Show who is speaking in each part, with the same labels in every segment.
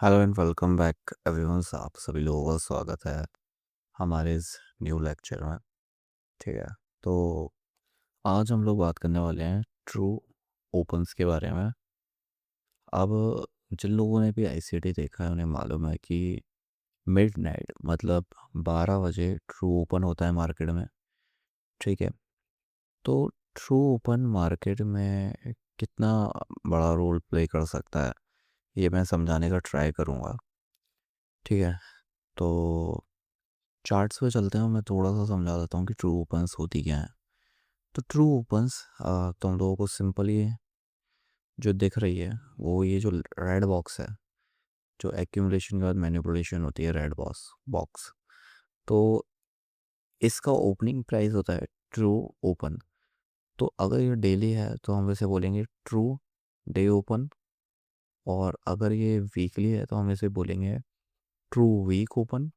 Speaker 1: Hello and welcome back everyone. आप सभी लोगों का स्वागत है हमारे इस न्यू लेक्चर में। ठीक है, तो आज हम लोग बात करने वाले हैं ट्रू ओपन्स के बारे में। अब जिन लोगों ने भी आईसीटी देखा है उन्हें मालूम है कि मिडनाइट मतलब 12 बजे ट्रू ओपन होता है मार्केट में। ठीक है, तो ट्रू ओपन मार्केट में कितना बड़ा रोल प्ले कर सकता है ये मैं समझाने का ट्राई करूँगा। ठीक है, तो चार्ट्स पे चलते हैं, मैं थोड़ा सा समझा देता हूँ कि ट्रू ओपन्स होती क्या है। तो ट्रू ओपन्स तुम लोगों को सिंपली जो दिख रही है वो ये जो रेड बॉक्स है, जो एक्यूमुलेशन के बाद मैनिपुलेशन होती है, रेड बॉक्स, तो इसका ओपनिंग प्राइस होता है ट्रू ओपन। तो अगर ये डेली है तो हम इसे बोलेंगे ट्रू डे ओपन, और अगर ये वीकली है तो हम इसे बोलेंगे ट्रू वीक ओपन,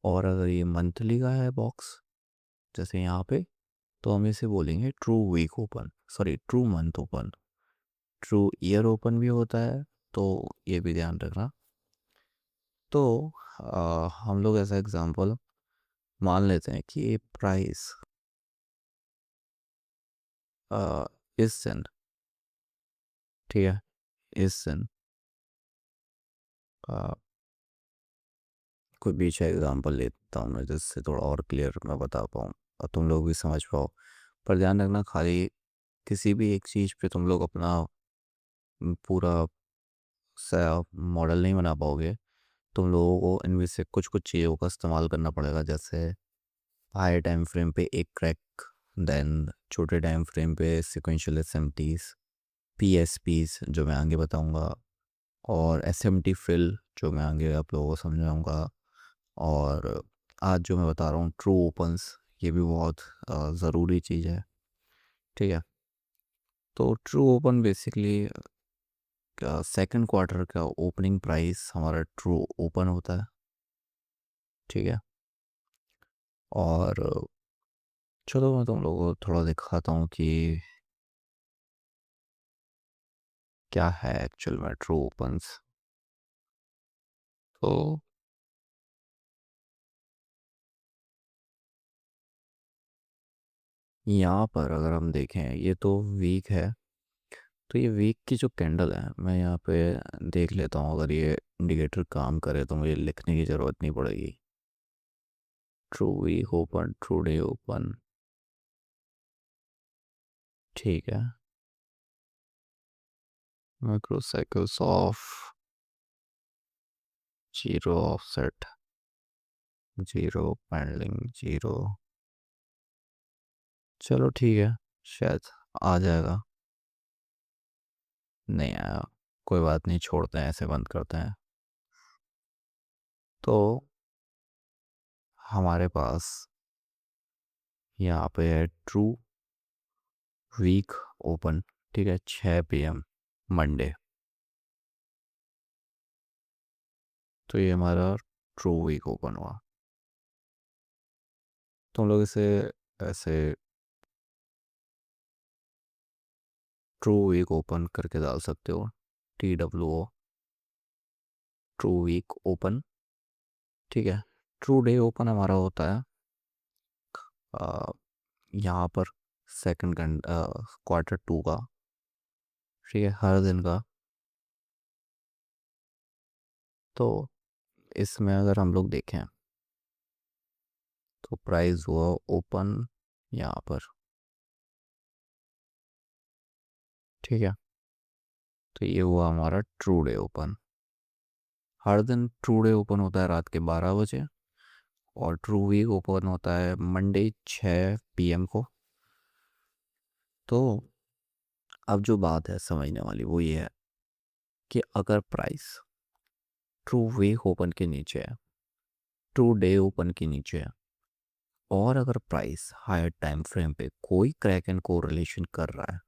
Speaker 1: और अगर ये मंथली का है बॉक्स जैसे यहाँ पे तो हम इसे बोलेंगे true week open, sorry true month open. True year open भी होता है, तो ये भी ध्यान रखना। तो हम लोग ऐसा एग्जांपल मान लेते हैं कि ये प्राइस इस दिन, ठीक है, इस दिन अ, कोई पीछे एग्जांपल लेता हूँ मैं जिससे थोड़ा और क्लियर मैं बता पाऊँ और तुम लोग भी समझ पाओ। पर ध्यान रखना, खाली किसी भी एक चीज़ पे तुम लोग अपना पूरा मॉडल नहीं बना पाओगे। तुम लोगों को इनमें से कुछ कुछ चीज़ों का इस्तेमाल करना पड़ेगा, जैसे हाई टाइम फ्रेम पे एक क्रैक, देन छोटे टाइम फ्रेम पे सिक्वेंशियल एसएमटीज, पीएसपीज जो मैं आगे बताऊंगा, और एसएमटी फिल जो मैं आगे आप लोगों को समझाऊंगा, और आज जो मैं बता रहा हूँ ट्रू ओपन्स, ये भी बहुत ज़रूरी चीज़ है। ठीक है, तो true open basically second quarter का ओपनिंग प्राइस हमारा ट्रू ओपन होता है। ठीक है, और चलो मैं तुम लोगों को थोड़ा दिखाता हूँ कि क्या है एक्चुअल में ट्रू ओपन्स। तो यहाँ पर अगर हम देखें ये तो वीक है, तो ये वीक की जो कैंडल है मैं यहाँ पे देख लेता हूँ, अगर ये इंडिकेटर काम करे तो मुझे लिखने की ज़रूरत नहीं पड़ेगी। True week open, true day open, ठीक है, micro cycles off, zero offset, zero paneling, zero, चलो ठीक है, शायद आ जाएगा। नहीं आया, कोई बात नहीं, छोड़ते हैं, ऐसे बंद करते हैं। तो हमारे पास यहाँ पे है ट्रू वीक ओपन, ठीक है, 6 PM मंडे। तो ये हमारा ट्रू वीक ओपन हुआ। तुम लोग इसे ऐसे ट्रू वीक ओपन करके डाल सकते हो, TWO, ट्रू वीक ओपन। ठीक है, ट्रू डे ओपन हमारा होता है यहाँ पर सेकंड क्वार्टर टू का, ठीक है, हर दिन का। तो इसमें अगर हम लोग देखें तो प्राइस हुआ ओपन यहाँ पर। ठीक है, तो ये हुआ हमारा ट्रू डे ओपन। हर दिन ट्रू डे ओपन होता है रात के 12 बजे, और ट्रू वीक ओपन होता है मंडे 6 PM को। तो अब जो बात है समझने वाली वो ये है कि अगर प्राइस ट्रू वीक ओपन के नीचे है, ट्रू डे ओपन के नीचे है, और अगर प्राइस हायर टाइम फ्रेम पे कोई क्रैक एंड कोरिलेशन कर रहा है,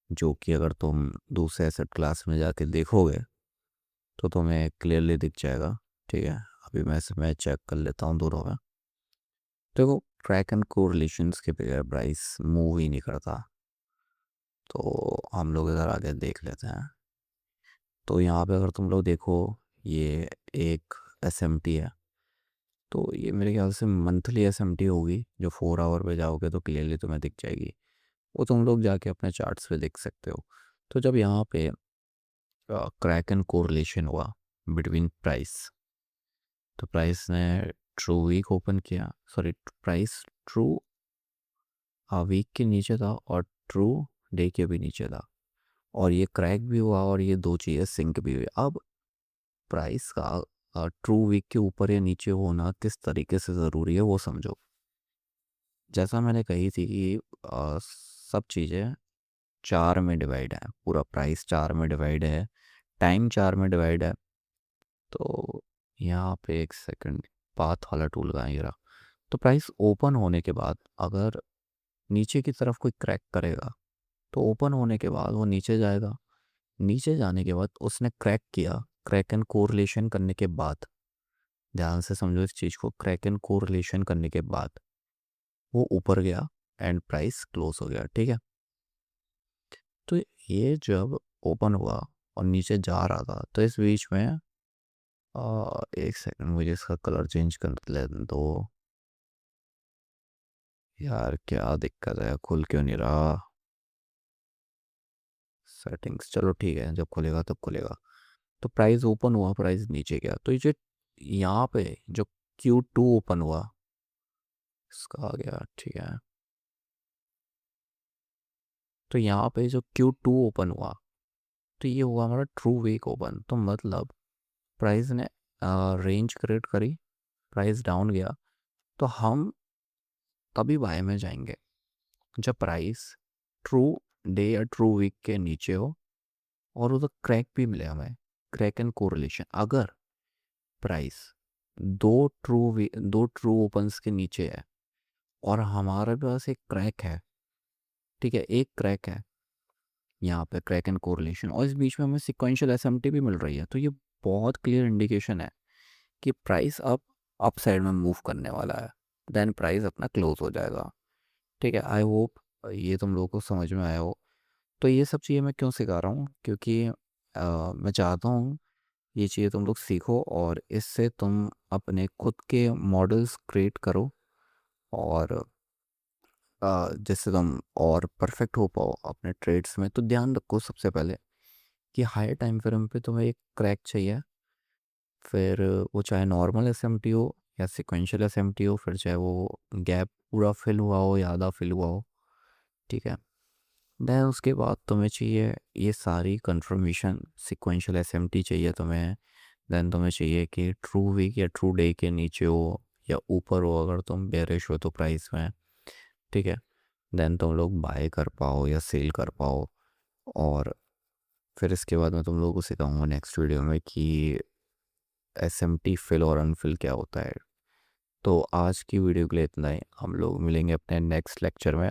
Speaker 1: जो कि अगर तुम दूसरे एसेट क्लास में जाके देखोगे तो तुम्हें क्लियरली दिख जाएगा। ठीक है, अभी मैं चेक कर लेता हूँ दोनों में। देखो, क्रैक एंड कोरिलेशंस के बगैर प्राइस मूव ही नहीं करता। तो हम लोग इधर आगे देख लेते हैं। तो यहाँ पे अगर तुम लोग देखो, ये एक एसएमटी है। तो ये मेरे ख्याल से मंथली एसएमटी होगी, जो 4 आवर पे जाओगे तो क्लियरली तुम्हें दिख जाएगी। वो तुम लोग जाके अपने चार्ट्स पे देख सकते हो। तो जब यहाँ पे क्रैक एंड कोरिलेशन हुआ बिटवीन प्राइस, तो प्राइस ने ट्रू वीक ओपन किया, सॉरी प्राइस ट्रू वीक के नीचे था और ट्रू डे के भी नीचे था, और ये क्रैक भी हुआ और ये दो चीज़ें सिंक भी हुई। अब प्राइस का ट्रू वीक के ऊपर या नीचे होना किस तरीके से ज़रूरी है वो समझो। जैसा मैंने कही थी कि सब चीज़ें चार में डिवाइड है, पूरा प्राइस चार में डिवाइड है, टाइम चार में डिवाइड है। तो यहाँ पे एक सेकंड, पाथ वाला टूल का ये रहा। तो प्राइस ओपन होने के बाद अगर नीचे की तरफ कोई क्रैक करेगा तो ओपन होने के बाद वो नीचे जाएगा। नीचे जाने के बाद उसने क्रैक किया, क्रैक एंड कोरिलेशन करने के बाद, ध्यान से समझो इस चीज़ को, क्रैक एंड कोरिलेशन करने के बाद वो ऊपर गया एंड प्राइस क्लोज हो गया, ठीक है। तो ये जब ओपन हुआ और नीचे जा रहा था तो इस बीच में एक सेकंड मुझे इसका कलर चेंज कर लेने दो यार, क्या दिक्कत है, खुल क्यों नहीं रहा सेटिंग्स। चलो ठीक है, जब खुलेगा तब खुलेगा। तो प्राइस ओपन हुआ, प्राइस नीचे गया, तो ये जो यहाँ पे जो Q2 ओपन हुआ इसका आ गया, ठीक है। तो यहाँ पे जो Q2 ओपन हुआ तो ये हुआ हमारा ट्रू वीक ओपन। तो मतलब प्राइस ने रेंज क्रिएट करी, प्राइस डाउन गया, तो हम तभी बाय में जाएंगे जब प्राइस ट्रू डे या ट्रू वीक के नीचे हो और उधर क्रैक भी मिले हमें, क्रैक एंड कोरिलेशन। अगर प्राइस दो ट्रू ओपन्स के नीचे है और हमारे पास एक क्रैक है, ठीक है, एक क्रैक है यहाँ पे, क्रैक एंड कोरिलेशन, और इस बीच में हमें सिक्वेंशियल एसएमटी भी मिल रही है, तो ये बहुत क्लियर इंडिकेशन है कि प्राइस अब अप साइड में मूव करने वाला है, देन प्राइस अपना क्लोज हो जाएगा, ठीक है। आई होप ये तुम लोगों को समझ में आया हो। तो ये सब चीज़ें मैं क्यों सिखा रहा हूँ, क्योंकि मैं चाहता हूँ ये चीज़ें तुम लोग सीखो और इससे तुम अपने खुद के मॉडल्स क्रिएट करो, और जिससे तुम और परफेक्ट हो पाओ अपने ट्रेड्स में। तो ध्यान रखो सबसे पहले कि हाई टाइम फ्रेम पे तुम्हें एक क्रैक चाहिए, फिर वो चाहे नॉर्मल एसएमटी हो या सिक्वेंशियल एसएमटी हो, फिर चाहे वो गैप पूरा फिल हुआ हो या आधा फिल हुआ हो, ठीक है। देन उसके बाद तुम्हें चाहिए ये सारी कंफर्मेशन, सिक्वेंशियल एसएमटी चाहिए तुम्हें, देन तुम्हें चाहिए कि ट्रू वीक या ट्रू डे के नीचे हो या ऊपर हो अगर तुम बेरिश हो तो प्राइस में, ठीक है। देन तुम लोग बाय कर पाओ या सेल कर पाओ। और फिर इसके बाद मैं तुम लोगों को सिखाऊंगा नेक्स्ट वीडियो में कि एसएमटी फिल और अनफिल क्या होता है। तो आज की वीडियो के लिए इतना ही, हम लोग मिलेंगे अपने नेक्स्ट लेक्चर में।